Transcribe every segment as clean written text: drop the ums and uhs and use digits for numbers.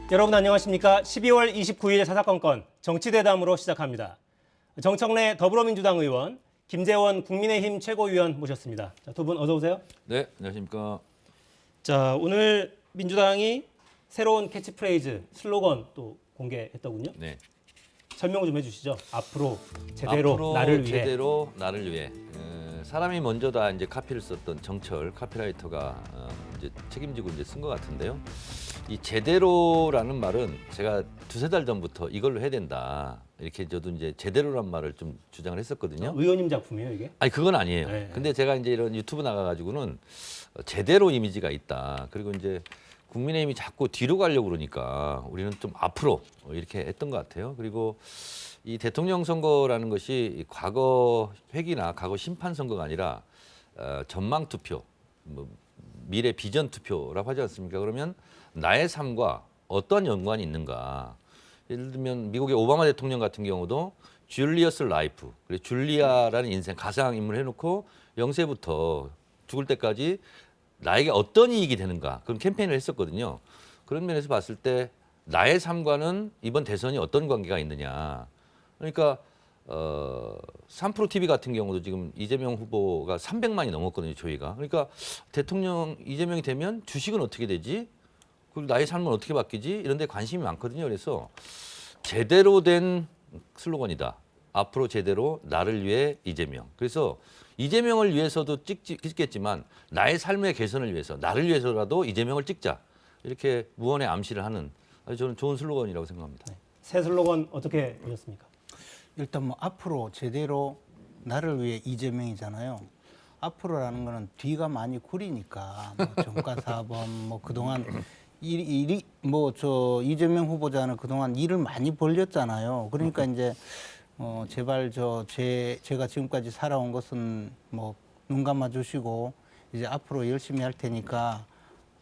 여러분 안녕하십니까? 12월 29일 사사건건 정치대담으로 시작합니다. 정청래 더불어민주당 의원, 김재원 국민의힘 최고위원 모셨습니다. 두 분 어서 오세요. 네, 안녕하십니까. 자, 오늘 민주당이 새로운 캐치프레이즈, 슬로건 또 공개했더군요. 네. 설명 좀 해주시죠. 앞으로 제대로 나를 위해. 제대로 나를 위해. 사람이 먼저 다 이제 카피를 썼던 정철 카피라이터가 이제 책임지고 이제 쓴 것 같은데요. 이 제대로라는 말은 제가 두세 달 전부터 이걸로 해야 된다. 이렇게 저도 이제 제대로란 말을 좀 주장을 했었거든요. 의원님 작품이에요, 이게? 아니 그건 아니에요. 네. 근데 제가 이제 이런 유튜브 나가가지고는 제대로 이미지가 있다. 그리고 이제 국민의힘이 자꾸 뒤로 가려고 그러니까 우리는 좀 앞으로 이렇게 했던 것 같아요. 그리고 이 대통령 선거라는 것이 과거 회기나 과거 심판 선거가 아니라 전망 투표, 뭐 미래 비전 투표라고 하지 않습니까? 그러면 나의 삶과 어떤 연관이 있는가? 예를 들면 미국의 오바마 대통령 같은 경우도 줄리어스 라이프, 그리고 줄리아라는 인생 가상 인물을 해놓고 0세부터 죽을 때까지 나에게 어떤 이익이 되는가 그런 캠페인을 했었거든요. 그런 면에서 봤을 때 나의 삶과는 이번 대선이 어떤 관계가 있느냐. 그러니까 3프로 TV 같은 경우도 지금 이재명 후보가 300만이 넘었거든요, 조회가. 그러니까 대통령 이재명이 되면 주식은 어떻게 되지? 그리고 나의 삶은 어떻게 바뀌지? 이런 데 관심이 많거든요. 그래서 제대로 된 슬로건이다. 앞으로 제대로 나를 위해 이재명. 그래서 이재명을 위해서도 찍겠지만 나의 삶의 개선을 위해서 나를 위해서라도 이재명을 찍자. 이렇게 무언의 암시를 하는 아주 저는 좋은 슬로건이라고 생각합니다. 네. 새 슬로건 어떻게 보셨습니까? 일단 뭐 앞으로 제대로 나를 위해 이재명이잖아요. 앞으로라는 거는 뒤가 많이 구리니까 뭐 정가사범 뭐 그동안 일이 뭐 저 이재명 후보자는 그동안 일을 많이 벌렸잖아요. 그러니까 이제 제발 제가 지금까지 살아온 것은 뭐 눈 감아 주시고 이제 앞으로 열심히 할 테니까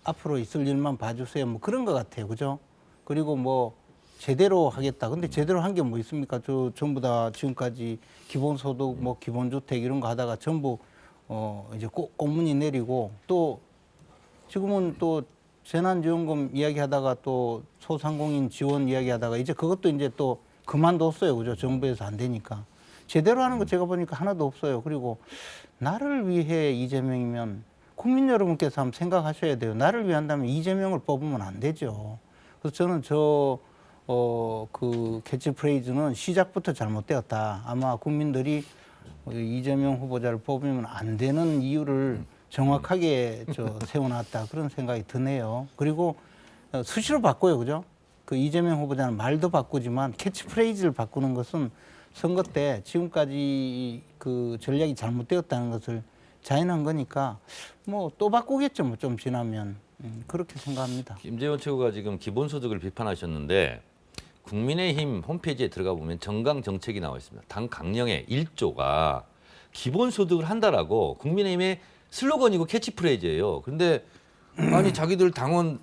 앞으로 있을 일만 봐주세요. 뭐 그런 것 같아요, 그죠? 그리고 뭐 제대로 하겠다. 근데 제대로 한 게 뭐 있습니까? 전부 다 지금까지 기본소득, 뭐 기본주택 이런 거 하다가 전부 이제 꽁무니 내리고 또 지금은 또 재난지원금 이야기하다가 또 소상공인 지원 이야기하다가 이제 그것도 이제 또 그만뒀어요, 그죠? 정부에서 안 되니까. 제대로 하는 거 제가 보니까 하나도 없어요. 그리고 나를 위해 이재명이면 국민 여러분께서 한번 생각하셔야 돼요. 나를 위해 한다면 이재명을 뽑으면 안 되죠. 그래서 저는 그 캐치프레이즈는 시작부터 잘못되었다. 아마 국민들이 이재명 후보자를 뽑으면 안 되는 이유를 정확하게 세워놨다. 그런 생각이 드네요. 그리고 수시로 바꿔요. 그죠? 그 이재명 후보자는 말도 바꾸지만 캐치프레이즈를 바꾸는 것은 선거 때 지금까지 그 전략이 잘못되었다는 것을 자인한 거니까 뭐 또 바꾸겠죠. 뭐 좀 지나면. 그렇게 생각합니다. 김재원 최고가 지금 기본소득을 비판하셨는데 국민의힘 홈페이지에 들어가 보면 정강 정책이 나와 있습니다. 당 강령의 1조가 기본소득을 한다라고 국민의힘의 슬로건이고 캐치프레이즈예요. 근데 아니 자기들 당원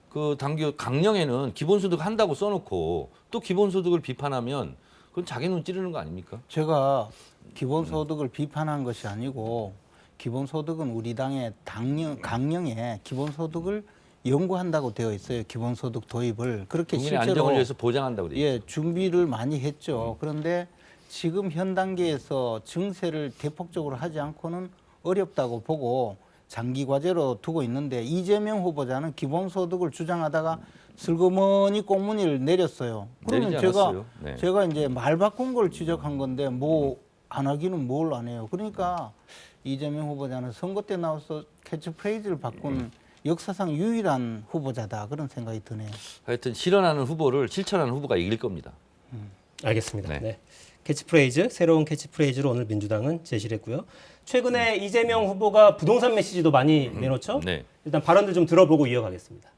그 당규 강령에는 기본소득 한다고 써놓고 또 기본소득을 비판하면 그건 자기 눈 찌르는 거 아닙니까? 제가 기본소득을 비판한 것이 아니고 기본소득은 우리 당의 강령에 기본소득을 연구한다고 되어 있어요. 기본소득 도입을. 그렇게 국민의 실제로 안정을 위해서 보장한다고 되어 있죠. 준비를 많이 했죠. 그런데 지금 현 단계에서 증세를 대폭적으로 하지 않고는 어렵다고 보고 장기 과제로 두고 있는데 이재명 후보자는 기본소득을 주장하다가 슬그머니 꽁무니를 내렸어요. 그러면 내리지 않았어요. 네. 제가 이제 말 바꾼 걸 지적한 건데 뭐 안 하기는 뭘 안 해요. 그러니까 이재명 후보자는 선거 때 나와서 캐치프레이즈를 바꾼 역사상 유일한 후보자다. 그런 생각이 드네요. 하여튼 실현하는 후보를 실천하는 후보가 이길 겁니다. 알겠습니다. 네. 네. 캐치프레이즈, 새로운 캐치프레이즈로 오늘 민주당은 제시를 했고요. 최근에 이재명 후보가 부동산 메시지도 많이 내놓죠? 네. 일단 발언들 좀 들어보고 이어가겠습니다.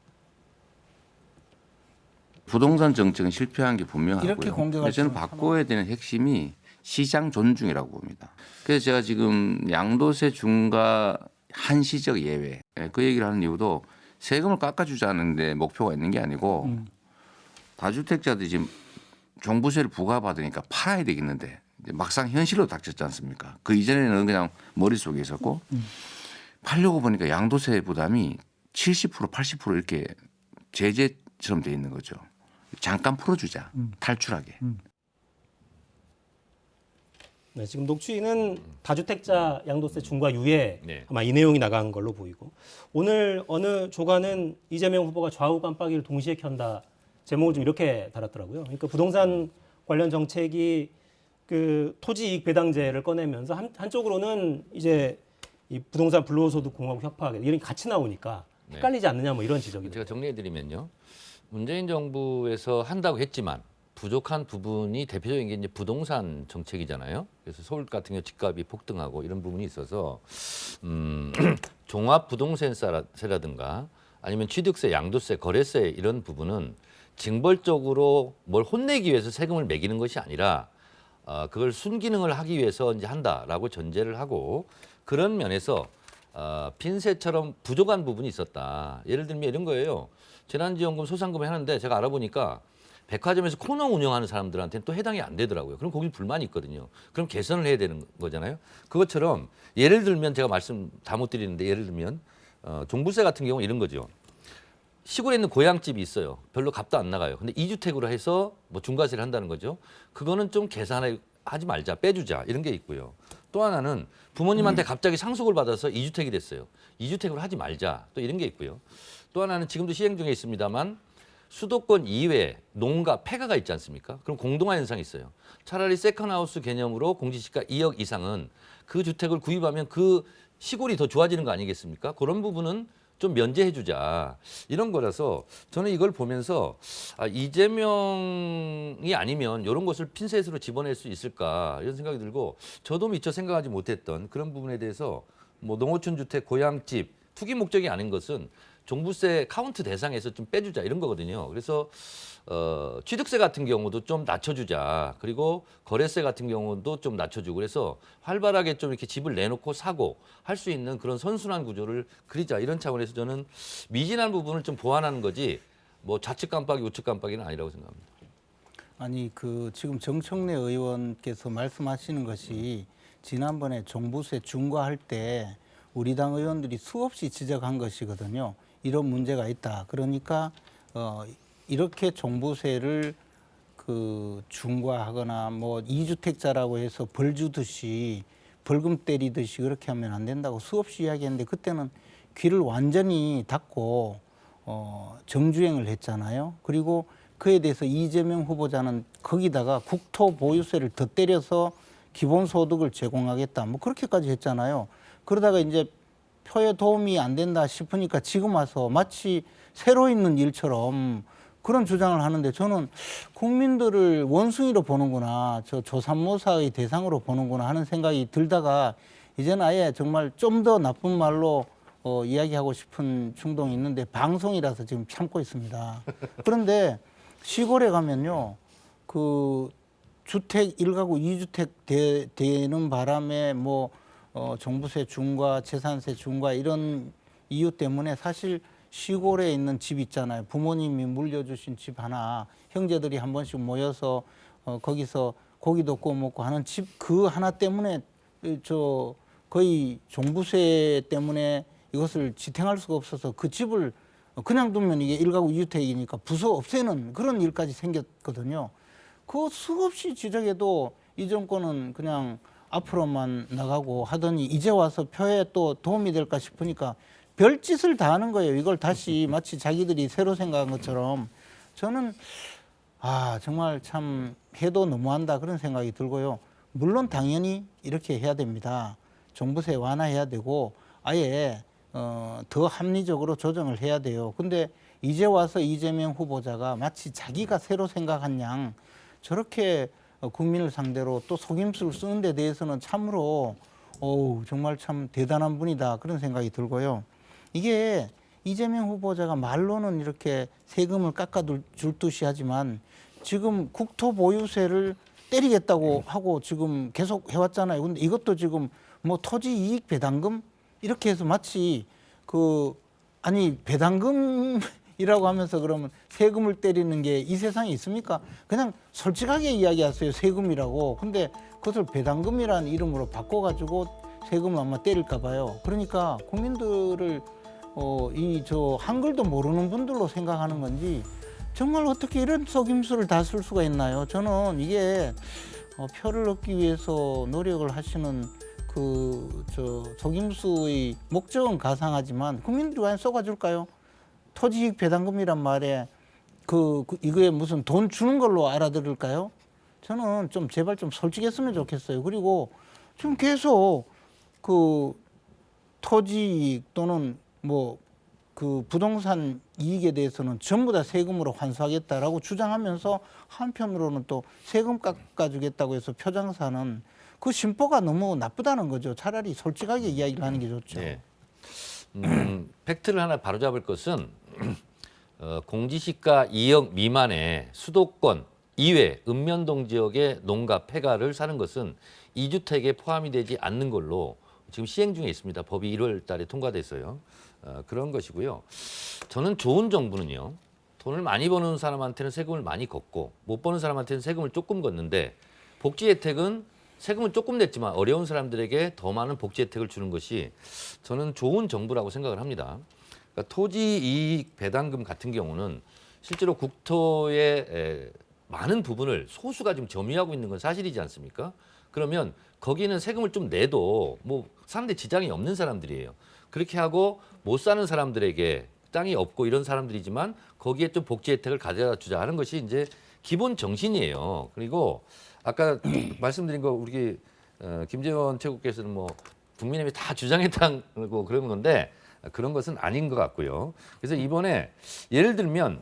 부동산 정책은 실패한 게 분명하고요. 이렇게 공격할 저는 수는 바꿔야 되는 핵심이 시장 존중이라고 봅니다. 그래서 제가 지금 양도세 중과 한시적 예외 그 얘기를 하는 이유도 세금을 깎아주자는데 목표가 있는 게 아니고 다주택자들이 지금 종부세를 부과받으니까 팔아야 되겠는데 막상 현실로 닥쳤지 않습니까? 그 이전에는 그냥 머릿속에 있었고 팔려고 보니까 양도세 부담이 70% 80% 이렇게 제재 녹취처럼 돼 있는 거죠. 잠깐 풀어주자. 탈출하게. 네, 지금 녹취는 다주택자 양도세 중과 유예 네. 아마 이 내용이 나간 걸로 보이고 오늘 어느 조간은 이재명 후보가 좌우 깜빡이를 동시에 켠다 제목을 좀 이렇게 달았더라고요. 그러니까 부동산 관련 정책이 그 토지이익 배당제를 꺼내면서 한쪽으로는 이제 이 부동산 불로소득 공화국 협파하게 이런 게 같이 나오니까 네. 헷갈리지 않느냐 뭐 이런 지적이 제가 정리해드리면요. 문재인 정부에서 한다고 했지만 부족한 부분이 대표적인 게 이제 부동산 정책이잖아요. 그래서 서울 같은 경우 집값이 폭등하고 이런 부분이 있어서 종합 부동산세라든가 아니면 취득세, 양도세, 거래세 이런 부분은 징벌적으로 뭘 혼내기 위해서 세금을 매기는 것이 아니라 그걸 순기능을 하기 위해서 이제 한다라고 전제를 하고 그런 면에서 핀셋처럼 부족한 부분이 있었다. 예를 들면 이런 거예요. 재난지원금 소상금을 하는데 제가 알아보니까 백화점에서 코너 운영하는 사람들한테는 또 해당이 안 되더라고요. 그럼 거기 불만이 있거든요. 그럼 개선을 해야 되는 거잖아요. 그것처럼 예를 들면 제가 말씀 다 못 드리는데 예를 들면 종부세 같은 경우 이런 거죠. 시골에 있는 고향집이 있어요. 별로 값도 안 나가요. 근데 2주택으로 해서 뭐 중과세를 한다는 거죠. 그거는 좀 계산하지 말자, 빼주자 이런 게 있고요. 또 하나는 부모님한테 갑자기 상속을 받아서 2주택이 됐어요. 2주택으로 하지 말자 또 이런 게 있고요. 또 하나는 지금도 시행 중에 있습니다만 수도권 이외에 농가, 폐가가 있지 않습니까? 그럼 공동화 현상이 있어요. 차라리 세컨하우스 개념으로 공시지가 2억 이상은 그 주택을 구입하면 그 시골이 더 좋아지는 거 아니겠습니까? 그런 부분은 좀 면제해주자 이런 거라서 저는 이걸 보면서 이재명이 아니면 이런 것을 핀셋으로 집어낼 수 있을까 이런 생각이 들고 저도 미처 생각하지 못했던 그런 부분에 대해서 뭐 농어촌 주택, 고향집, 투기 목적이 아닌 것은 종부세 카운트 대상에서 좀 빼주자 이런 거거든요. 그래서 취득세 같은 경우도 좀 낮춰주자. 그리고 거래세 같은 경우도 좀 낮춰주고 그래서 활발하게 좀 이렇게 집을 내놓고 사고 할 수 있는 그런 선순환 구조를 그리자 이런 차원에서 저는 미진한 부분을 좀 보완하는 거지 뭐 좌측 깜빡이 우측 깜빡이는 아니라고 생각합니다. 아니 그 지금 정청래 의원께서 말씀하시는 것이 지난번에 종부세 중과할 때 우리 당 의원들이 수없이 지적한 것이거든요. 이런 문제가 있다. 그러니까 이렇게 종부세를 그 중과하거나 뭐 2주택자라고 해서 벌 주듯이 벌금 때리듯이 그렇게 하면 안 된다고 수없이 이야기했는데 그때는 귀를 완전히 닫고 정주행을 했잖아요. 그리고 그에 대해서 이재명 후보자는 거기다가 국토보유세를 더 때려서 기본소득을 제공하겠다. 뭐 그렇게까지 했잖아요. 그러다가 이제 표에 도움이 안 된다 싶으니까 지금 와서 마치 새로 있는 일처럼 그런 주장을 하는데 저는 국민들을 원숭이로 보는구나, 저 조삼모사의 대상으로 보는구나 하는 생각이 들다가 이제는 아예 정말 좀 더 나쁜 말로 이야기하고 싶은 충동이 있는데 방송이라서 지금 참고 있습니다. 그런데 시골에 가면요, 그 주택 1가구 2주택 되는 바람에 뭐 종부세 중과 재산세 중과 이런 이유 때문에 사실 시골에 있는 집 있잖아요. 부모님이 물려주신 집 하나, 형제들이 한 번씩 모여서 거기서 고기도 구워 먹고 하는 집 그 하나 때문에 저 거의 종부세 때문에 이것을 지탱할 수가 없어서 그 집을 그냥 두면 이게 1가구 2주택이니까 부서 없애는 그런 일까지 생겼거든요. 그 수없이 지적해도 이 정권은 그냥 앞으로만 나가고 하더니 이제 와서 표에 또 도움이 될까 싶으니까 별짓을 다 하는 거예요. 이걸 다시 마치 자기들이 새로 생각한 것처럼 저는 정말 참 해도 너무한다 그런 생각이 들고요. 물론 당연히 이렇게 해야 됩니다. 종부세 완화해야 되고 아예 더 합리적으로 조정을 해야 돼요. 근데 이제 와서 이재명 후보자가 마치 자기가 새로 생각한 양 저렇게 국민을 상대로 또 속임수를 쓰는 데 대해서는 참으로 정말 참 대단한 분이다 그런 생각이 들고요. 이게 이재명 후보자가 말로는 이렇게 세금을 깎아줄 듯이 하지만 지금 국토보유세를 때리겠다고 하고 지금 계속 해왔잖아요. 근데 이것도 지금 뭐 토지 이익 배당금 이렇게 해서 마치 배당금이라고 하면서 그러면 세금을 때리는 게 이 세상에 있습니까? 그냥 솔직하게 이야기하세요. 세금이라고. 근데 그것을 배당금이라는 이름으로 바꿔가지고 세금을 아마 때릴까 봐요. 그러니까 국민들을 한글도 모르는 분들로 생각하는 건지 정말 어떻게 이런 속임수를 다 쓸 수가 있나요? 저는 이게 표를 얻기 위해서 노력을 하시는 속임수의 목적은 가상하지만 국민들이 과연 쏘아줄까요? 토지익 배당금이란 말에 이거에 무슨 돈 주는 걸로 알아들을까요? 저는 좀 제발 좀 솔직했으면 좋겠어요. 그리고 지금 계속 토지익 또는 부동산 이익에 대해서는 전부 다 세금으로 환수하겠다라고 주장하면서 한편으로는 또 세금 깎아주겠다고 해서 표장사는 그 심보가 너무 나쁘다는 거죠. 차라리 솔직하게 이야기를 하는 게 좋죠. 네. 팩트를 하나 바로잡을 것은 공지시가 2억 미만의 수도권 이외 읍면동 지역의 농가 폐가를 사는 것은 2주택에 포함이 되지 않는 걸로 지금 시행 중에 있습니다. 법이 1월 달에 통과됐어요. 그런 것이고요. 저는 좋은 정부는요. 돈을 많이 버는 사람한테는 세금을 많이 걷고 못 버는 사람한테는 세금을 조금 걷는데 복지 혜택은 세금을 조금 냈지만 어려운 사람들에게 더 많은 복지 혜택을 주는 것이 저는 좋은 정부라고 생각을 합니다. 그러니까 토지 이익 배당금 같은 경우는 실제로 국토의 많은 부분을 소수가 지금 점유하고 있는 건 사실이지 않습니까? 그러면 거기는 세금을 좀 내도 뭐 사는데 지장이 없는 사람들이에요. 그렇게 하고 못 사는 사람들에게 땅이 없고 이런 사람들이지만 거기에 좀 복지 혜택을 가져다 주자 하는 것이 이제 기본 정신이에요. 그리고 아까 말씀드린 거 우리 김재원 최고께서는 뭐 국민의힘이 다 주장했다고 그런 건데 그런 것은 아닌 것 같고요. 그래서 이번에 예를 들면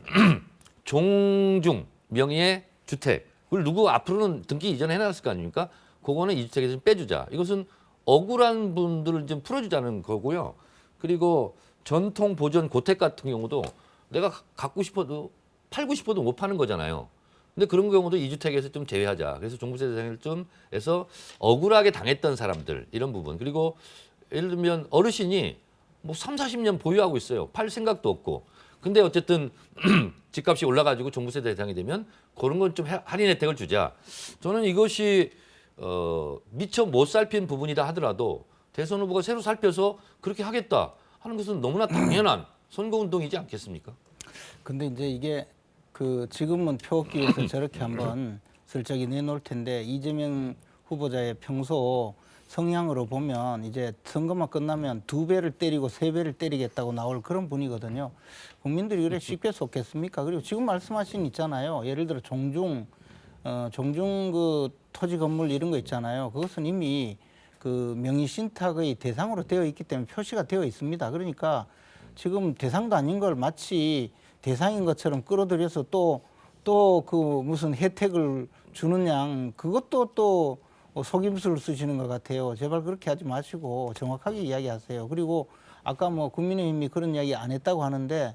종중 명의의 주택 그걸 누구 앞으로는 등기 이전해 놨을 거 아닙니까? 그거는 2주택에서 좀 빼주자. 이것은 억울한 분들을 좀 풀어주자는 거고요. 그리고 전통 보존 고택 같은 경우도 내가 갖고 싶어도 팔고 싶어도 못 파는 거잖아요. 근데 그런 경우도 2주택에서 좀 제외하자. 그래서 종부세 대상을 좀 해서 억울하게 당했던 사람들 이런 부분. 그리고 예를 들면 어르신이 뭐 3, 40년 보유하고 있어요. 팔 생각도 없고. 근데 어쨌든 집값이 올라가지고 종부세 대상이 되면 그런 건 좀 할인 혜택을 주자. 저는 이것이 미처 못 살핀 부분이다 하더라도 대선 후보가 새로 살펴서 그렇게 하겠다 하는 것은 너무나 당연한 선거운동이지 않겠습니까? 근데 이제 이게 지금은 표 얻기 위해서 저렇게 한번 슬쩍이 내놓을 텐데 이재명 후보자의 평소 성향으로 보면 이제 선거만 끝나면 2배를 때리고 3배를 때리겠다고 나올 그런 분이거든요. 국민들이 그래 쉽게 속겠습니까? 그리고 지금 말씀하신 있잖아요. 예를 들어 종중 토지 건물 이런 거 있잖아요. 그것은 이미 명의 신탁의 대상으로 되어 있기 때문에 표시가 되어 있습니다. 그러니까 지금 대상도 아닌 걸 마치 대상인 것처럼 끌어들여서 또 무슨 혜택을 주는 양 그것도 또 속임수를 쓰시는 것 같아요. 제발 그렇게 하지 마시고 정확하게 이야기하세요. 그리고 아까 뭐 국민의힘이 그런 이야기 안 했다고 하는데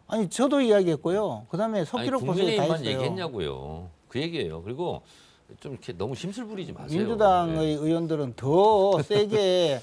아니 저도 이야기했고요. 그다음에 석기록 보세요 다 국민의힘만 했어요. 얘기했냐고요. 그 얘기예요. 그리고 좀 이렇게 너무 심술 부리지 마세요. 민주당의 네. 의원들은 더 세게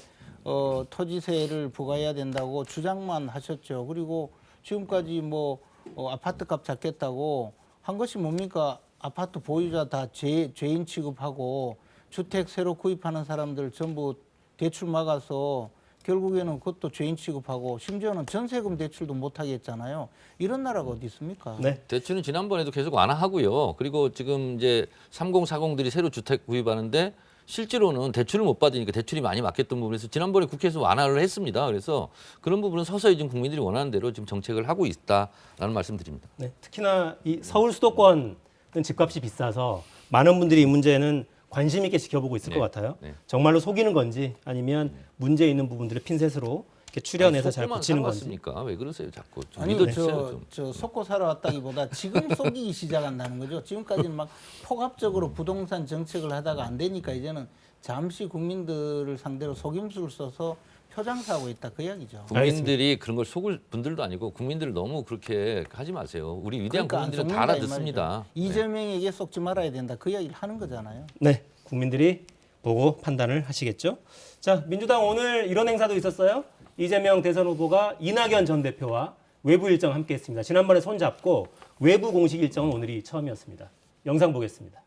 토지세를 부과해야 된다고 주장만 하셨죠. 그리고 지금까지 뭐 아파트값 잡겠다고 한 것이 뭡니까? 아파트 보유자 다 죄인 취급하고 주택 새로 구입하는 사람들 전부 대출 막아서 결국에는 그것도 죄인 취급하고 심지어는 전세금 대출도 못하게 했잖아요. 이런 나라가 어디 있습니까? 네. 대출은 지난번에도 계속 완화하고요. 그리고 지금 이제 3040들이 새로 주택 구입하는데 실제로는 대출을 못 받으니까 대출이 많이 막혔던 부분에서 지난번에 국회에서 완화를 했습니다. 그래서 그런 부분은 서서히 지금 국민들이 원하는 대로 지금 정책을 하고 있다라는 말씀드립니다. 네. 특히나 이 서울 수도권은 집값이 비싸서 많은 분들이 이 문제는 관심 있게 지켜보고 있을 네. 것 같아요. 네. 정말로 속이는 건지 아니면 문제 있는 부분들을 핀셋으로 이렇게 추려내서 잘 붙이는 건지. 살았습니까? 왜 그러세요, 자꾸? 좀 아니 믿어주세요. 좀. 속고 살아왔다기보다 지금 속이기 시작한다는 거죠. 지금까지는 막 폭압적으로 부동산 정책을 하다가 안 되니까 이제는 잠시 국민들을 상대로 속임수를 써서 표장사하고 있다 그 이야기죠. 국민들이 그런 걸 속을 분들도 아니고 국민들을 너무 그렇게 하지 마세요. 우리 위대한 그러니까 안 국민들은 다 속는다, 이 알아듣습니다. 말이죠. 이재명에게 속지 말아야 된다 그 이야기를 하는 거잖아요. 네, 국민들이 보고 판단을 하시겠죠. 자, 민주당 오늘 이런 행사도 있었어요. 이재명 대선 후보가 이낙연 전 대표와 외부 일정 함께했습니다. 지난번에 손잡고 외부 공식 일정은 오늘이 처음이었습니다. 영상 보겠습니다.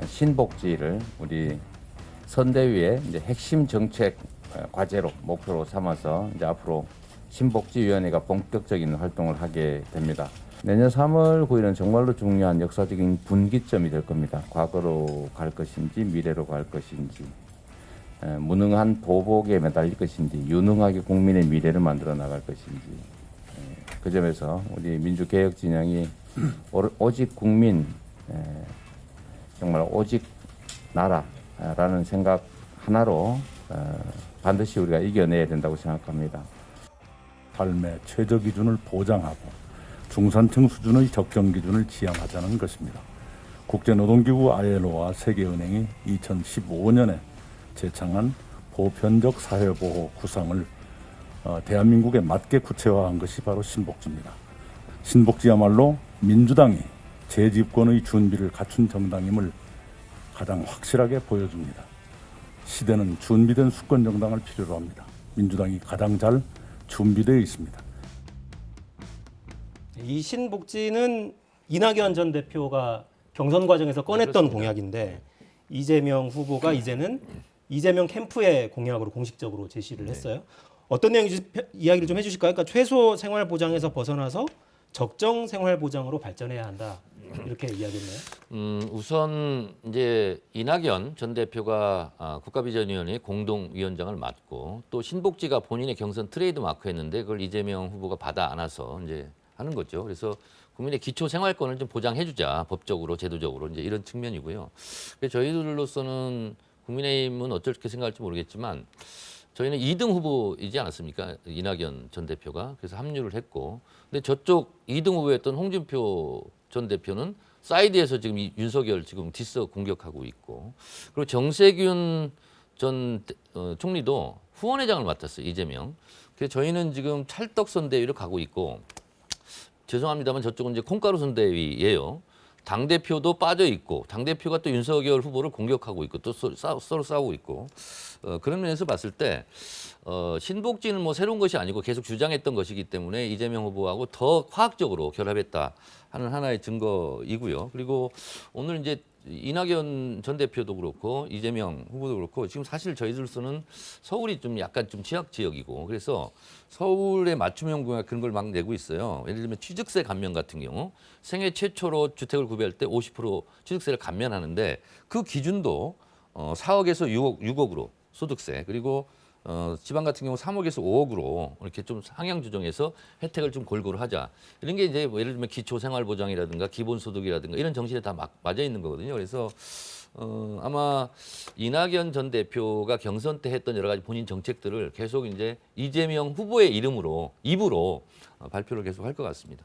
신복지를 우리 선대위의 이제 핵심 정책 과제로 목표로 삼아서 이제 앞으로 신복지위원회가 본격적인 활동을 하게 됩니다. 내년 3월 9일은 정말로 중요한 역사적인 분기점이 될 겁니다. 과거로 갈 것인지 미래로 갈 것인지, 무능한 보복에 매달릴 것인지 유능하게 국민의 미래를 만들어 나갈 것인지, 그 점에서 우리 민주개혁 진영이 오직 국민, 정말 오직 나라라는 생각 하나로 반드시 우리가 이겨내야 된다고 생각합니다. 삶의 최저 기준을 보장하고 중산층 수준의 적정 기준을 지향하자는 것입니다. 국제노동기구 ILO와 세계은행이 2015년에 제창한 보편적 사회보호 구상을 대한민국에 맞게 구체화한 것이 바로 신복지입니다. 신복지야말로 민주당이 재집권의 준비를 갖춘 정당임을 가장 확실하게 보여줍니다. 시대는 준비된 수권 정당을 필요로 합니다. 민주당이 가장 잘 준비되어 있습니다. 이 신복지는 이낙연 전 대표가 경선 과정에서 꺼냈던 공약인데 이재명 후보가 이제는 이재명 캠프의 공약으로 공식적으로 제시를 했어요. 어떤 내용인지 이야기를 좀 해주실까요? 그러니까 최소 생활 보장에서 벗어나서 적정 생활 보장으로 발전해야 한다. 이렇게 이야기했네요. 우선 이제 이낙연 전 대표가 국가비전위원회 공동위원장을 맡고 또 신복지가 본인의 경선 트레이드 마크였는데 그걸 이재명 후보가 받아 안아서 이제 하는 거죠. 그래서 국민의 기초 생활권을 좀 보장해주자 법적으로 제도적으로 이제 이런 측면이고요. 그래서 저희들로서는 국민의힘은 어떻게 생각할지 모르겠지만 저희는 2등 후보이지 않았습니까? 이낙연 전 대표가. 그래서 합류를 했고. 근데 저쪽 2등 후보였던 홍준표 전 대표는 사이드에서 지금 윤석열 지금 뒷서 공격하고 있고. 그리고 정세균 전 총리도 후원회장을 맡았어요. 이재명. 그래서 저희는 지금 찰떡선대위를 가고 있고 죄송합니다만 저쪽은 이제 콩가루 선대위예요. 당대표도 빠져 있고 당대표가 또 윤석열 후보를 공격하고 있고 또 서로 싸우고 있고 그런 면에서 봤을 때 신복지는 뭐 새로운 것이 아니고 계속 주장했던 것이기 때문에 이재명 후보하고 더 화학적으로 결합했다 하는 하나의 증거이고요. 그리고 오늘 이제 이낙연 전 대표도 그렇고 이재명 후보도 그렇고 지금 사실 저희들로서는 서울이 좀 약간 좀 취약 지역이고 그래서 서울의 맞춤형 공약 그런 걸 막 내고 있어요. 예를 들면 취득세 감면 같은 경우 생애 최초로 주택을 구매할 때 50% 취득세를 감면하는데 그 기준도 4억에서 6억으로 소득세 그리고 지방 같은 경우 3억에서 5억으로 이렇게 좀 상향 조정해서 혜택을 좀 골고루 하자. 이런 게 이제 뭐 예를 들면 기초생활보장이라든가 기본소득이라든가 이런 정신에 다 맞아 있는 거거든요. 그래서 아마 이낙연 전 대표가 경선 때 했던 여러 가지 본인 정책들을 계속 이제 이재명 후보의 이름으로 입으로 발표를 계속 할 것 같습니다.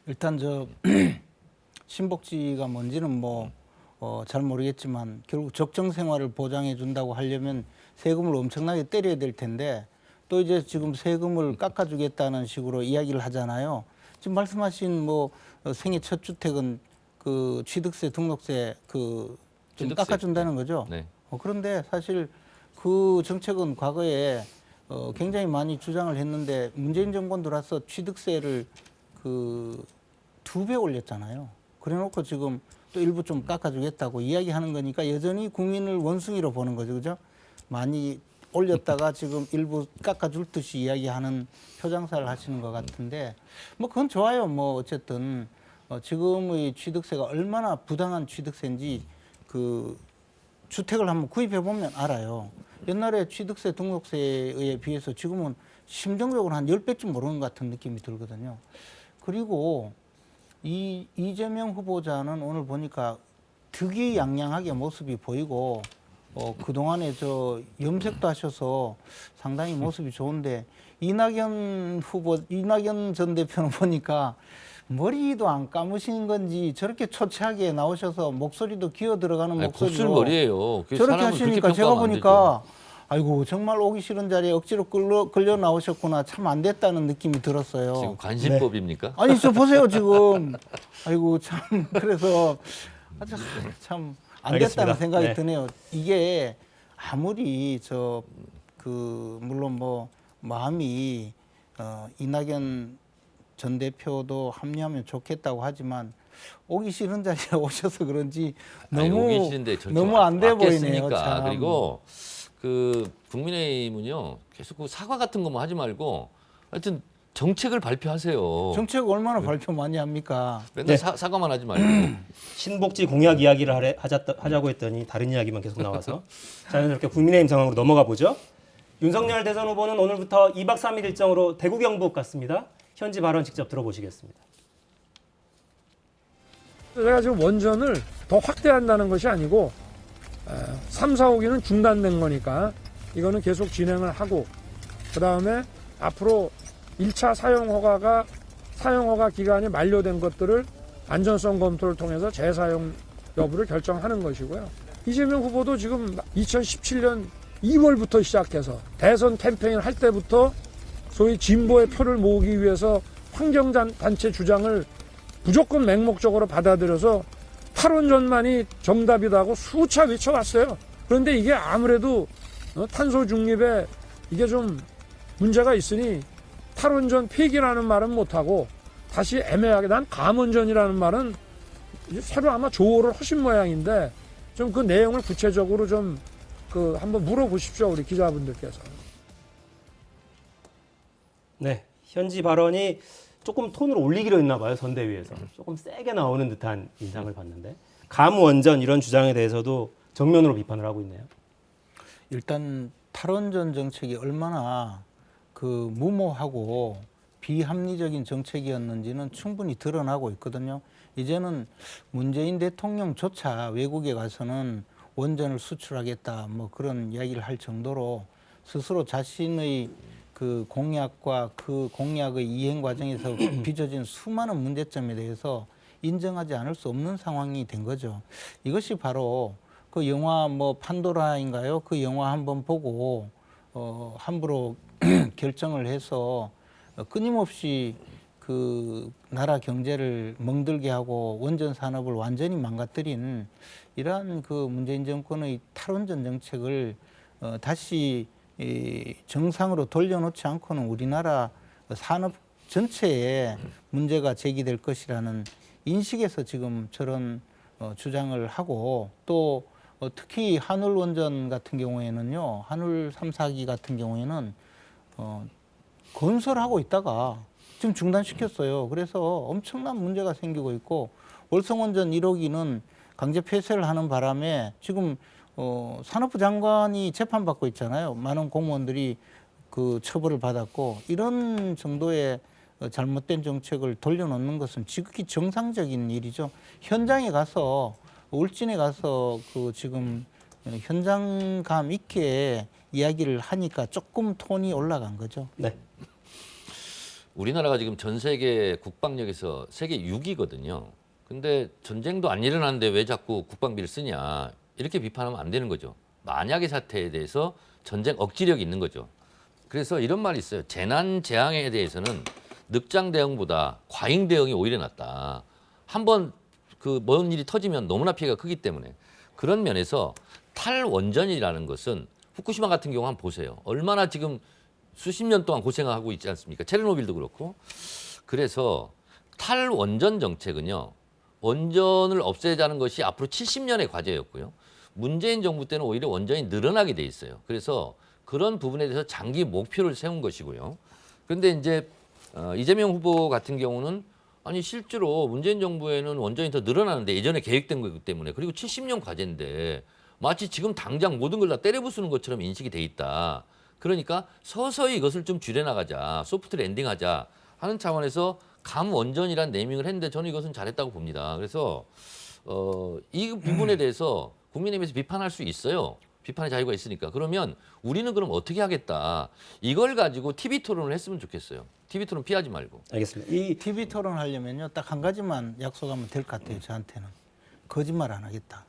일단 저 신복지가 뭔지는 뭐 잘 모르겠지만 결국 적정 생활을 보장해 준다고 하려면 세금을 엄청나게 때려야 될 텐데 또 이제 지금 세금을 깎아주겠다는 식으로 이야기를 하잖아요. 지금 말씀하신 뭐 생애 첫 주택은 그 취득세, 등록세 그 좀 취득세. 깎아준다는 거죠. 네. 그런데 사실 그 정책은 과거에 굉장히 많이 주장을 했는데 문재인 정권 들어서 취득세를 그 2배 올렸잖아요. 그래놓고 지금 또 일부 좀 깎아주겠다고 이야기하는 거니까 여전히 국민을 원숭이로 보는 거죠, 그죠? 많이 올렸다가 지금 일부 깎아줄 듯이 이야기하는 표장사를 하시는 것 같은데 뭐 그건 좋아요. 뭐 어쨌든 지금의 취득세가 얼마나 부당한 취득세인지 그 주택을 한번 구입해 보면 알아요. 옛날에 취득세, 등록세에 비해서 지금은 심정적으로 한 10배쯤 오르는 것 같은 느낌이 들거든요. 그리고 이재명 후보자는 오늘 보니까 특이양양하게 모습이 보이고 그동안에 저 염색도 하셔서 상당히 모습이 좋은데 이낙연 전 대표는 보니까 머리도 안 감으신 건지 저렇게 초췌하게 나오셔서 목소리도 기어 들어가는 목소리로 곱슬머리예요. 저렇게 하시니까 제가 보니까 아이고 정말 오기 싫은 자리에 억지로 끌려 나오셨구나. 참 안 됐다는 느낌이 들었어요. 지금 관심법입니까? 아니 저 보세요 지금. 아이고 참 그래서 아주 참 안 알겠습니다. 됐다는 생각이 네. 드네요. 이게 아무리 물론 뭐 마음이 이낙연 전 대표도 합류하면 좋겠다고 하지만 오기 싫은 자리에 오셔서 그런지 아니, 너무 오기 싫은데 저렇게 너무 안 돼 보이네요. 왔겠습니까? 참. 그리고 그 국민의힘은요 계속 그 사과 같은 것만 하지 말고 하여튼 정책을 발표하세요. 정책 얼마나 발표 많이 합니까? 맨날 네. 사과만 하지 말고. 신복지 공약 이야기를 하자고 했더니 다른 이야기만 계속 나와서 자연스럽게 국민의힘 상황으로 넘어가 보죠. 윤석열 대선 후보는 오늘부터 2박 3일 일정으로 대구 경북 갔습니다. 현지 발언 직접 들어보시겠습니다. 제가 지금 원전을 더 확대한다는 것이 아니고 3, 4, 5기는 중단된 거니까 이거는 계속 진행을 하고 그다음에 앞으로 1차 사용 허가 기간이 만료된 것들을 안전성 검토를 통해서 재사용 여부를 결정하는 것이고요. 이재명 후보도 지금 2017년 2월부터 시작해서 대선 캠페인 할 때부터 소위 진보의 표를 모으기 위해서 환경단체 주장을 무조건 맹목적으로 받아들여서 탈원전만이 정답이라고 수차 외쳐왔어요. 그런데 이게 아무래도 탄소 중립에 이게 좀 문제가 있으니 탈원전 폐기라는 말은 못하고 다시 애매하게 난 감원전이라는 말은 새로 아마 조어를 하신 모양인데 좀 그 내용을 구체적으로 좀 한번 물어보십시오. 우리 기자분들께서. 네, 현지 발언이 조금 톤을 올리기로 했나 봐요. 선대위에서. 조금 세게 나오는 듯한 인상을 봤는데 감원전 이런 주장에 대해서도 정면으로 비판을 하고 있네요. 일단 탈원전 정책이 얼마나 그 무모하고 비합리적인 정책이었는지는 충분히 드러나고 있거든요. 이제는 문재인 대통령조차 외국에 가서는 원전을 수출하겠다 뭐 그런 이야기를 할 정도로 스스로 자신의 그 공약과 그 공약의 이행 과정에서 빚어진 수많은 문제점에 대해서 인정하지 않을 수 없는 상황이 된 거죠. 이것이 바로 그 영화 뭐 판도라인가요? 그 영화 한번 보고 함부로 결정을 해서 끊임없이 그 나라 경제를 멍들게 하고 원전 산업을 완전히 망가뜨린 이러한 그 문재인 정권의 탈원전 정책을 다시 정상으로 돌려놓지 않고는 우리나라 산업 전체에 문제가 제기될 것이라는 인식에서 지금 저런 주장을 하고 또 특히 한울 원전 같은 경우에는요, 한울 3, 4기 같은 경우에는 건설하고 있다가 지금 중단시켰어요. 그래서 엄청난 문제가 생기고 있고 월성원전 1호기는 강제 폐쇄를 하는 바람에 지금 산업부 장관이 재판받고 있잖아요. 많은 공무원들이 그 처벌을 받았고 이런 정도의 잘못된 정책을 돌려놓는 것은 지극히 정상적인 일이죠. 현장에 가서 울진에 가서 그 지금 현장감 있게 이야기를 하니까 조금 톤이 올라간 거죠. 네. 우리나라가 지금 전 세계 국방력에서 세계 6위거든요. 근데 전쟁도 안 일어나는데 왜 자꾸 국방비를 쓰냐 이렇게 비판하면 안 되는 거죠. 만약의 사태에 대해서 전쟁 억지력이 있는 거죠. 그래서 이런 말이 있어요. 재난 재앙에 대해서는 늑장 대응보다 과잉 대응이 오히려 낫다. 한번 그 먼 일이 터지면 너무나 피해가 크기 때문에 그런 면에서 탈원전이라는 것은 후쿠시마 같은 경우 한번 보세요. 얼마나 지금 수십 년 동안 고생하고 있지 않습니까? 체르노빌도 그렇고. 그래서 탈원전 정책은요. 원전을 없애자는 것이 앞으로 70년의 과제였고요. 문재인 정부 때는 오히려 원전이 늘어나게 돼 있어요. 그래서 그런 부분에 대해서 장기 목표를 세운 것이고요. 그런데 이제 이재명 후보 같은 경우는 아니 실제로 문재인 정부에는 원전이 더 늘어나는데 예전에 계획된 거기 때문에 그리고 70년 과제인데 마치 지금 당장 모든 걸 다 때려부수는 것처럼 인식이 돼 있다. 그러니까 서서히 이것을 좀 줄여나가자, 소프트 랜딩하자 하는 차원에서 감원전이란 네이밍을 했는데 저는 이것은 잘했다고 봅니다. 그래서 이 부분에 대해서 국민의힘에서 비판할 수 있어요. 비판의 자유가 있으니까. 그러면 우리는 그럼 어떻게 하겠다. 이걸 가지고 TV 토론을 했으면 좋겠어요. TV 토론 피하지 말고. 알겠습니다. 이 TV 토론 하려면요, 딱 한 가지만 약속하면 될 것 같아요. 저한테는 거짓말 안 하겠다.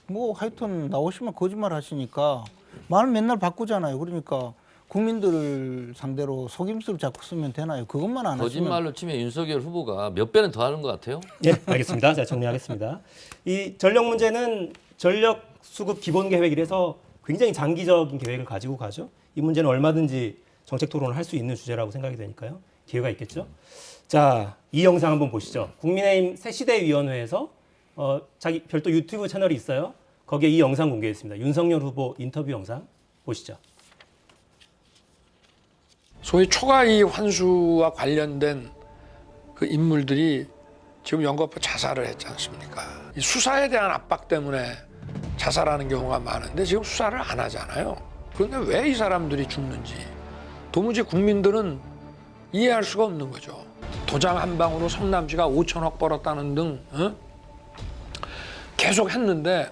뭐 하여튼 나오시면 거짓말 하시니까 말 맨날 바꾸잖아요. 그러니까 국민들을 상대로 속임수를 자꾸 쓰면 되나요? 그것만 안 하시면. 거짓말로 치면 윤석열 후보가 몇 배는 더 하는 것 같아요. 네, 알겠습니다. 자, 정리하겠습니다. 이 전력 문제는 전력 수급 기본 계획이라서 굉장히 장기적인 계획을 가지고 가죠. 이 문제는 얼마든지 정책 토론을 할 수 있는 주제라고 생각이 되니까요. 기회가 있겠죠. 자, 이 영상 한번 보시죠. 국민의힘 새시대위원회에서 자기 별도 유튜브 채널이 있어요. 거기에 이 영상 공개했습니다. 윤석열 후보 인터뷰 영상 보시죠. 소위 초과이익 환수와 관련된 그 인물들이 지금 연거푸 자살을 했지 않습니까? 이 수사에 대한 압박 때문에 자살하는 경우가 많은데 지금 수사를 안 하잖아요. 그런데 왜 이 사람들이 죽는지 도무지 국민들은 이해할 수가 없는 거죠. 도장 한 방으로 성남시가 5천억 벌었다는 등 계속 했는데,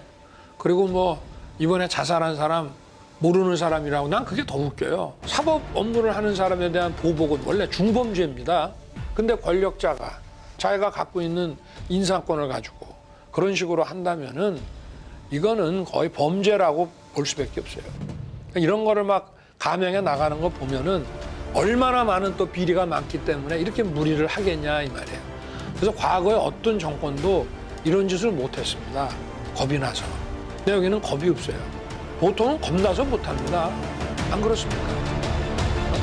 그리고 뭐 이번에 자살한 사람 모르는 사람이라고, 난 그게 더 웃겨요. 사법 업무를 하는 사람에 대한 보복은 원래 중범죄입니다. 근데 권력자가 자기가 갖고 있는 인사권을 가지고 그런 식으로 한다면은 이거는 거의 범죄라고 볼 수밖에 없어요. 이런 거를 막 감행해 나가는 거 보면은 얼마나 많은 또 비리가 많기 때문에 이렇게 무리를 하겠냐 이 말이에요. 그래서 과거에 어떤 정권도 이런 짓을 못했습니다. 겁이 나서. 근데 여기는 겁이 없어요. 보통은 겁나서 못합니다. 안 그렇습니까?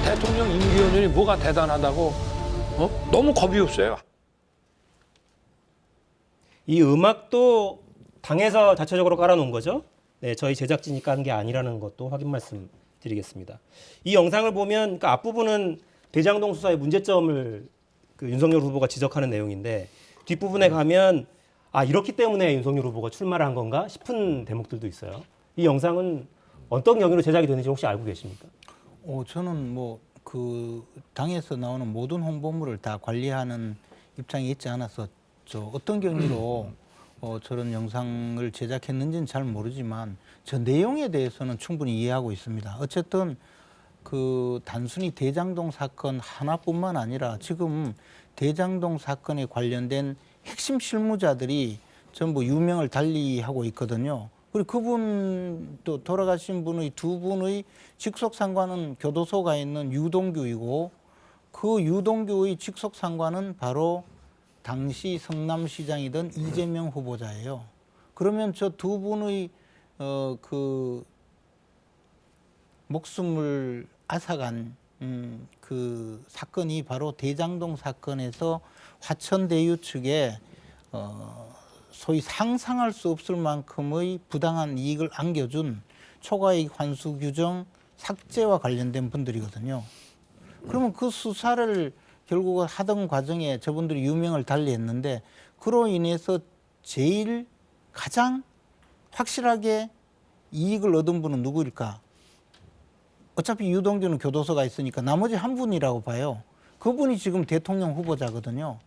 대통령 임기 연연이 뭐가 대단하다고 너무 겁이 없어요. 이 음악도 당에서 자체적으로 깔아놓은 거죠. 네, 저희 제작진이 깐 게 아니라는 것도 확인 말씀드리겠습니다. 이 영상을 보면 그러니까 앞부분은 대장동 수사의 문제점을 그 윤석열 후보가 지적하는 내용인데 뒷부분에 가면 아 이렇기 때문에 윤석열 후보가 출마를 한 건가 싶은 대목들도 있어요. 이 영상은 어떤 경위로 제작이 되는지 혹시 알고 계십니까? 저는 뭐 그 당에서 나오는 모든 홍보물을 다 관리하는 입장에 있지 않아서 어떤 경위로 저런 영상을 제작했는지는 잘 모르지만 저 내용에 대해서는 충분히 이해하고 있습니다. 어쨌든 그 단순히 대장동 사건 하나뿐만 아니라 지금 대장동 사건에 관련된 핵심 실무자들이 전부 유명을 달리하고 있거든요. 그리고 그분 또 돌아가신 분의 두 분의 직속 상관은 교도소가 있는 유동규이고 그 유동규의 직속 상관은 바로 당시 성남시장이던 이재명 후보자예요. 그러면 저 두 분의 그 목숨을 앗아간 그 사건이 바로 대장동 사건에서 화천대유 측에 소위 상상할 수 없을 만큼의 부당한 이익을 안겨준 초과이익 환수 규정 삭제와 관련된 분들이거든요. 그러면 그 수사를 결국 하던 과정에 저분들이 유명을 달리했는데 그로 인해서 제일 가장 확실하게 이익을 얻은 분은 누구일까? 어차피 유동규는 교도소가 있으니까 나머지 한 분이라고 봐요. 그분이 지금 대통령 후보자거든요.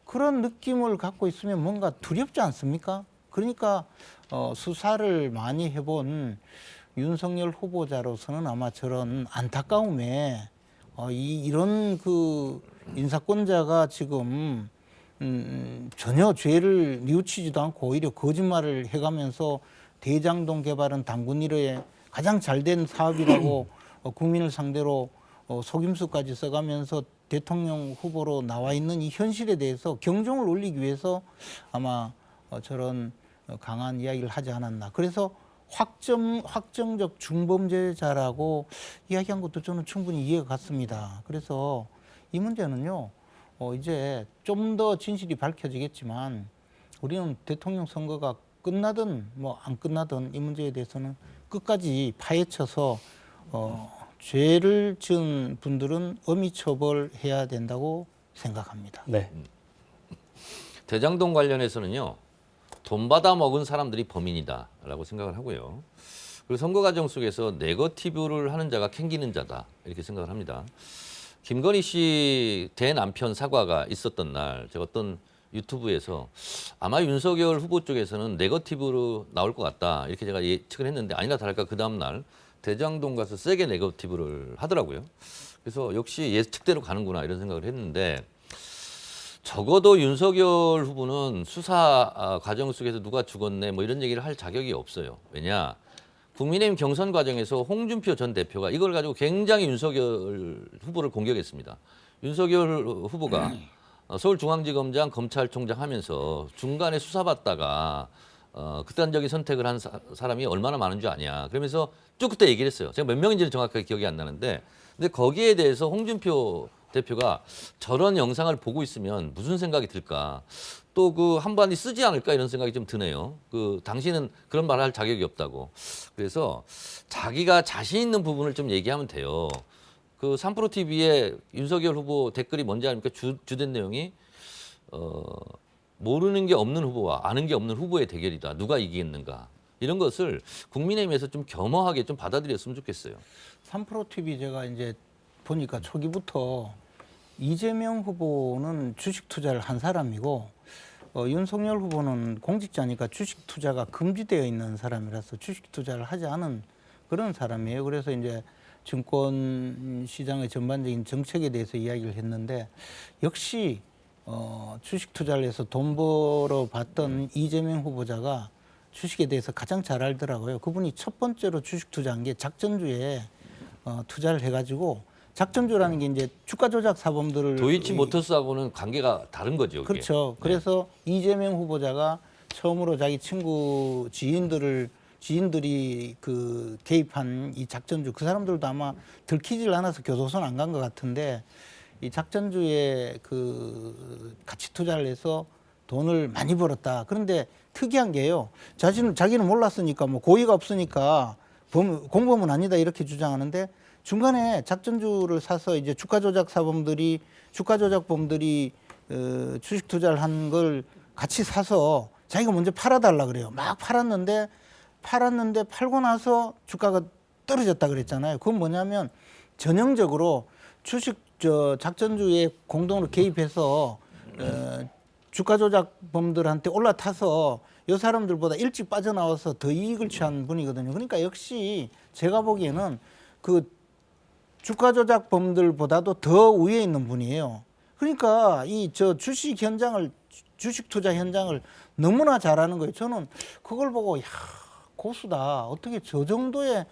그런 느낌을 갖고 있으면 뭔가 두렵지 않습니까? 그러니까 수사를 많이 해본 윤석열 후보자로서는 아마 저런 안타까움에 이런 그 인사권자가 지금 전혀 죄를 뉘우치지도 않고 오히려 거짓말을 해가면서 대장동 개발은 당군 이래에 가장 잘된 사업이라고 국민을 상대로 속임수까지 써가면서 대통령 후보로 나와 있는 이 현실에 대해서 경종을 울리기 위해서 아마 저런 강한 이야기를 하지 않았나. 그래서 확정적 중범죄자라고 이야기한 것도 저는 충분히 이해가 갔습니다. 그래서 이 문제는요, 이제 좀 더 진실이 밝혀지겠지만 우리는 대통령 선거가 끝나든 뭐 안 끝나든 이 문제에 대해서는 끝까지 파헤쳐서 죄를 지은 분들은 엄히 처벌해야 된다고 생각합니다. 네. 대장동 관련해서는요. 돈 받아 먹은 사람들이 범인이다라고 생각을 하고요. 그리고 선거 과정 속에서 네거티브를 하는 자가 캥기는 자다 이렇게 생각을 합니다. 김건희 씨 대남편 사과가 있었던 날 제가 어떤 유튜브에서 아마 윤석열 후보 쪽에서는 네거티브로 나올 것 같다 이렇게 제가 예측을 했는데 아니나 다를까 그 다음 날 대장동 가서 세게 네거티브를 하더라고요. 그래서 역시 예측대로 가는구나 이런 생각을 했는데 적어도 윤석열 후보는 수사 과정 속에서 누가 죽었네 뭐 이런 얘기를 할 자격이 없어요. 왜냐? 국민의힘 경선 과정에서 홍준표 전 대표가 이걸 가지고 굉장히 윤석열 후보를 공격했습니다. 윤석열 후보가 서울중앙지검장 검찰총장 하면서 중간에 수사받다가 극단적인 선택을 한 사람이 얼마나 많은 줄 아냐. 그러면서 쭉 그때 얘기를 했어요. 제가 몇 명인지는 정확하게 기억이 안 나는데 근데 거기에 대해서 홍준표 대표가 저런 영상을 보고 있으면 무슨 생각이 들까? 또 그 한마디 쓰지 않을까 이런 생각이 좀 드네요. 그 당신은 그런 말을 할 자격이 없다고. 그래서 자기가 자신 있는 부분을 좀 얘기하면 돼요. 그 3프로 TV에 윤석열 후보 댓글이 뭔지 아닙니까? 주된 내용이 모르는 게 없는 후보와 아는 게 없는 후보의 대결이다. 누가 이기겠는가? 이런 것을 국민의힘에서 좀 겸허하게 좀 받아들였으면 좋겠어요. 3프로 TV 제가 이제 보니까 초기부터 이재명 후보는 주식 투자를 한 사람이고 윤석열 후보는 공직자니까 주식 투자가 금지되어 있는 사람이라서 주식 투자를 하지 않은 그런 사람이에요. 그래서 이제 증권 시장의 전반적인 정책에 대해서 이야기를 했는데 역시 주식 투자를 해서 돈 벌어 봤던 이재명 후보자가 주식에 대해서 가장 잘 알더라고요. 그분이 첫 번째로 주식 투자한 게 작전주에 투자를 해가지고 작전주라는 게 이제 주가 조작 사범들을 도이치모터스하고는 관계가 다른 거죠. 그게. 그렇죠. 그래서 이재명 후보자가 처음으로 자기 친구 지인들이 그 개입한 이 작전주 그 사람들도 아마 들키질 않아서 교도소는 안 간 것 같은데 이 작전주에 그 가치 투자를 해서 돈을 많이 벌었다. 그런데 특이한 게요. 자기는 몰랐으니까 뭐 고의가 없으니까 공범은 아니다 이렇게 주장하는데 중간에 작전주를 사서 이제 주가 조작범들이 주식 투자를 한 걸 같이 사서 자기가 먼저 팔아달라 그래요. 막 팔았는데 팔고 나서 주가가 떨어졌다 그랬잖아요. 그건 뭐냐면 전형적으로 작전주에 공동으로 개입해서 주가 조작범들한테 올라타서 이 사람들보다 일찍 빠져나와서 더 이익을 취한 분이거든요. 그러니까 역시 제가 보기에는 그 주가 조작범들보다도 더 위에 있는 분이에요. 그러니까 주식 투자 현장을 너무나 잘하는 거예요. 저는 그걸 보고 야 고수다. 어떻게 저 정도의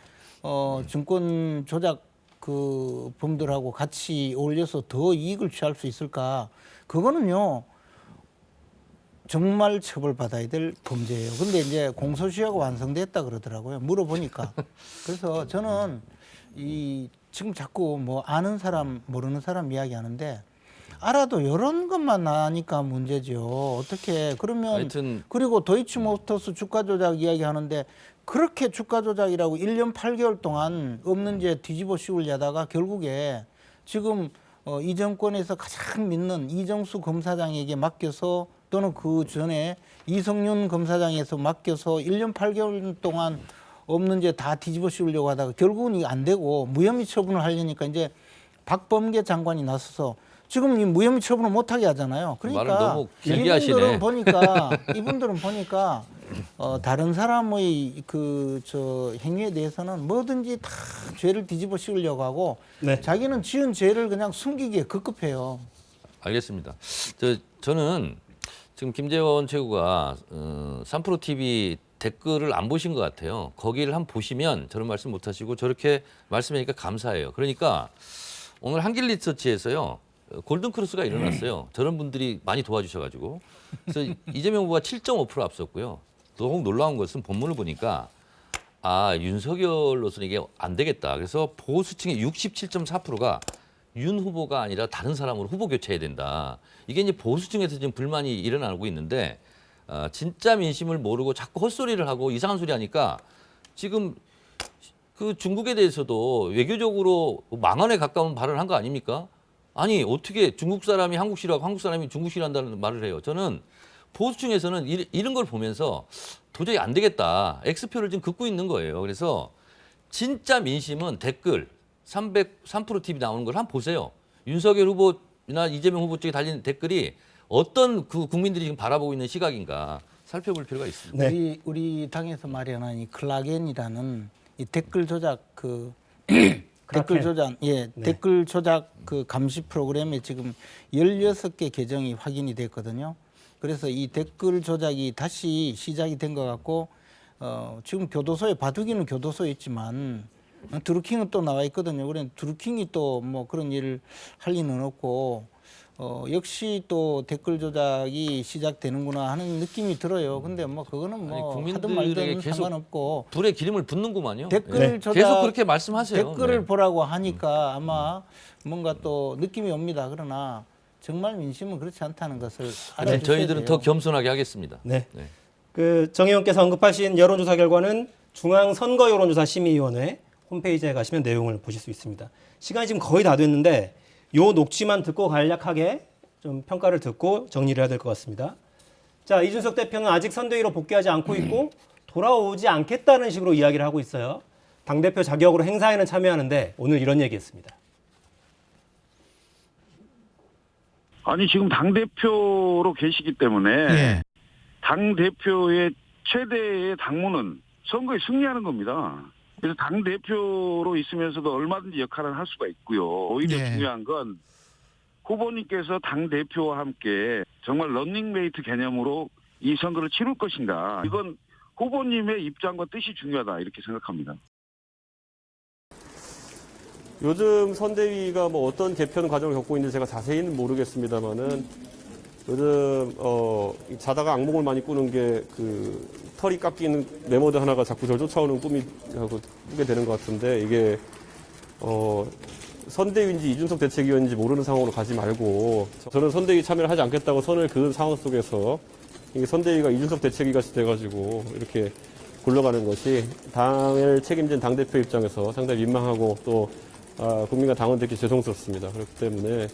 증권 조작 그 범들하고 같이 어울려서 더 이익을 취할 수 있을까? 그거는요. 정말 처벌받아야 될 범죄예요. 근데 이제 공소시효가 완성됐다 그러더라고요. 물어보니까. 그래서 저는 지금 자꾸 뭐 아는 사람 모르는 사람 이야기하는데 알아도 이런 것만 나니까 문제죠. 어떻게 그러면 하여튼 그리고 도이치모터스 주가 조작 이야기하는데 그렇게 주가 조작이라고 1년 8개월 동안 없는 죄 뒤집어 씌우려다가 결국에 지금 이 정권에서 가장 믿는 이정수 검사장에게 맡겨서 또는 그 전에 이성윤 검사장에서 맡겨서 1년 8개월 동안 없는 죄 다 뒤집어 씌우려고 하다가 결국은 이게 안 되고 무혐의 처분을 하려니까 이제 박범계 장관이 나서서 지금 이 무혐의 처분을 못하게 하잖아요. 말을 그러니까 너무 길게 하시네. 이분들은 보니까 다른 사람의 행위에 대해서는 뭐든지 다 죄를 뒤집어 씌우려고 하고 네. 자기는 지은 죄를 그냥 숨기기에 급급해요. 알겠습니다. 저는 지금 김재원 최고가 3프로 TV 댓글을 안 보신 것 같아요. 거기를 한번 보시면 저런 말씀 못 하시고 저렇게 말씀하니까 감사해요. 그러니까 오늘 한길 리서치에서요. 골든크로스가 일어났어요. 저런 분들이 많이 도와주셔가지고. 그래서 이재명 후보가 7.5% 앞섰고요. 더욱 놀라운 것은 본문을 보니까 윤석열로서는 이게 안 되겠다. 그래서 보수층의 67.4%가 윤 후보가 아니라 다른 사람으로 후보 교체해야 된다. 이게 이제 보수층에서 지금 불만이 일어나고 있는데 진짜 민심을 모르고 자꾸 헛소리를 하고 이상한 소리 하니까 지금 그 중국에 대해서도 외교적으로 망언에 가까운 발언을 한 거 아닙니까? 아니 어떻게 중국 사람이 한국 싫어하고 한국 사람이 중국 싫어한다는 말을 해요. 저는 보수층에서는 이런 걸 보면서 도저히 안 되겠다. X표를 지금 긋고 있는 거예요. 그래서 진짜 민심은 댓글 3프로 TV 나오는 걸 한번 보세요. 윤석열 후보나 이재명 후보 쪽에 달린 댓글이 어떤 그 국민들이 지금 바라보고 있는 시각인가 살펴볼 필요가 있습니다. 네. 우리 당에서 마련한 이 클라겐이라는 이 댓글 조작 댓글 조작 그 감시 프로그램에 지금 16개 계정이 확인이 됐거든요. 그래서 이 댓글 조작이 다시 시작이 된 것 같고 지금 교도소에 바둑이는 교도소에 있지만 드루킹은 또 나와 있거든요. 그래 드루킹이 또 뭐 그런 일을 할 리는 없고 역시 또 댓글 조작이 시작되는구나 하는 느낌이 들어요. 근데 뭐 그거는 아니, 뭐 하든 국민들에게 말든 계속 상관없고 불에 기름을 붓는구만요. 댓글 네. 조작 계속 그렇게 말씀하세요. 댓글을 네. 보라고 하니까 아마 뭔가 또 느낌이 옵니다. 그러나 정말 민심은 그렇지 않다는 것을 알아주셔야 네, 저희들은 돼요. 더 겸손하게 하겠습니다. 네. 네. 그 정 의원께서 언급하신 여론조사 결과는 중앙선거여론조사심의위원회 홈페이지에 가시면 내용을 보실 수 있습니다. 시간이 지금 거의 다 됐는데 요 녹취만 듣고 간략하게 좀 평가를 듣고 정리를 해야 될 것 같습니다. 자, 이준석 대표는 아직 선대위로 복귀하지 않고 있고 돌아오지 않겠다는 식으로 이야기를 하고 있어요. 당대표 자격으로 행사에는 참여하는데 오늘 이런 얘기했습니다. 아니 지금 당 대표로 계시기 때문에 당 대표의 최대의 당무는 선거에 승리하는 겁니다. 그래서 당 대표로 있으면서도 얼마든지 역할을 할 수가 있고요. 오히려 중요한 건 후보님께서 당 대표와 함께 정말 런닝메이트 개념으로 이 선거를 치룰 것인가. 이건 후보님의 입장과 뜻이 중요하다 이렇게 생각합니다. 요즘 선대위가 뭐 어떤 개편 과정을 겪고 있는지 제가 자세히는 모르겠습니다만은 요즘 자다가 악몽을 많이 꾸는 게 그 털이 깎이는 메모드 하나가 자꾸 저를 쫓아오는 꾸게 되는 것 같은데 이게 선대위인지 이준석 대책위원인지 모르는 상황으로 가지 말고 저는 선대위 참여를 하지 않겠다고 선을 그은 상황 속에서 이게 선대위가 이준석 대책위가 돼가지고 이렇게 굴러가는 것이 당을 책임진 당대표 입장에서 상당히 민망하고 또 국민과 당원들께 죄송스럽습니다. 그렇기 때문에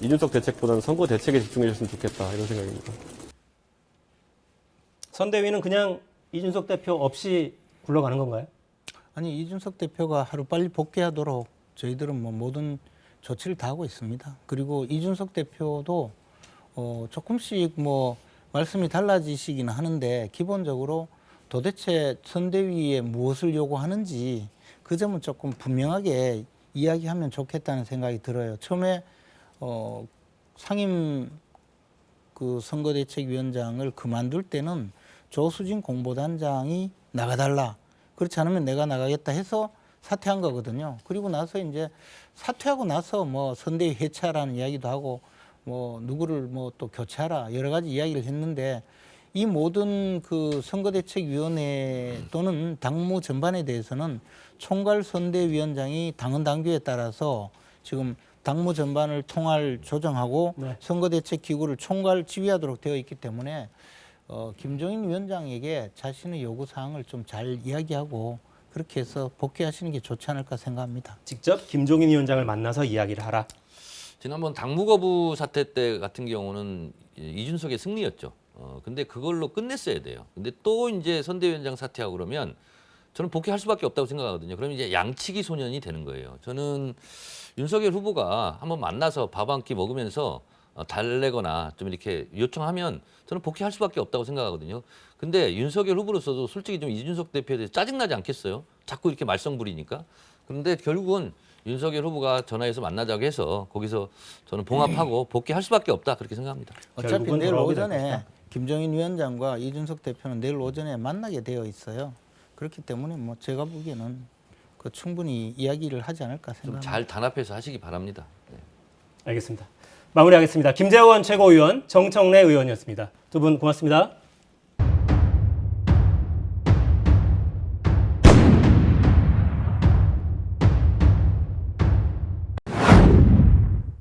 이준석 대책보다는 선거 대책에 집중해 줬으면 좋겠다 이런 생각입니다. 선대위는 그냥 이준석 대표 없이 굴러가는 건가요? 아니 이준석 대표가 하루빨리 복귀하도록 저희들은 뭐 모든 조치를 다 하고 있습니다. 그리고 이준석 대표도 조금씩 뭐 말씀이 달라지시기는 하는데 기본적으로 도대체 선대위에 무엇을 요구하는지 그 점은 조금 분명하게 이야기하면 좋겠다는 생각이 들어요. 처음에 상임 그 선거대책위원장을 그만둘 때는 조수진 공보단장이 나가달라. 그렇지 않으면 내가 나가겠다 해서 사퇴한 거거든요. 그리고 나서 이제 사퇴하고 나서 뭐 선대위 해체하라는 이야기도 하고 뭐 누구를 뭐 또 교체하라 여러 가지 이야기를 했는데 이 모든 그 선거대책위원회 또는 당무 전반에 대해서는 총괄선대위원장이 당헌 당규에 따라서 지금 당무 전반을 통할 조정하고 네. 선거대책기구를 총괄 지휘하도록 되어 있기 때문에 김종인 위원장에게 자신의 요구사항을 좀 잘 이야기하고 그렇게 해서 복귀하시는 게 좋지 않을까 생각합니다. 직접 김종인 위원장을 만나서 이야기를 하라. 지난번 당무거부 사태 때 같은 경우는 이준석의 승리였죠. 근데 그걸로 끝냈어야 돼요. 근데 또 이제 선대위원장 사퇴하고 그러면 저는 복귀할 수밖에 없다고 생각하거든요. 그럼 이제 양치기 소년이 되는 거예요. 저는 윤석열 후보가 한번 만나서 밥 한 끼 먹으면서 달래거나 좀 이렇게 요청하면 저는 복귀할 수밖에 없다고 생각하거든요. 근데 윤석열 후보로서도 솔직히 좀 이준석 대표에 대해서 짜증나지 않겠어요? 자꾸 이렇게 말썽 부리니까. 그런데 결국은 윤석열 후보가 전화해서 만나자고 해서 거기서 저는 봉합하고 복귀할 수밖에 없다 그렇게 생각합니다. 어차피 결국은 내일 돌아오게 될 오전에 것이다. 김종인 위원장과 이준석 대표는 내일 오전에 만나게 되어 있어요. 그렇기 때문에 뭐 제가 보기에는 그 충분히 이야기를 하지 않을까 좀 생각합니다. 잘 단합해서 하시기 바랍니다. 네. 알겠습니다. 마무리하겠습니다. 김재원 최고위원, 정청래 의원이었습니다. 두 분 고맙습니다.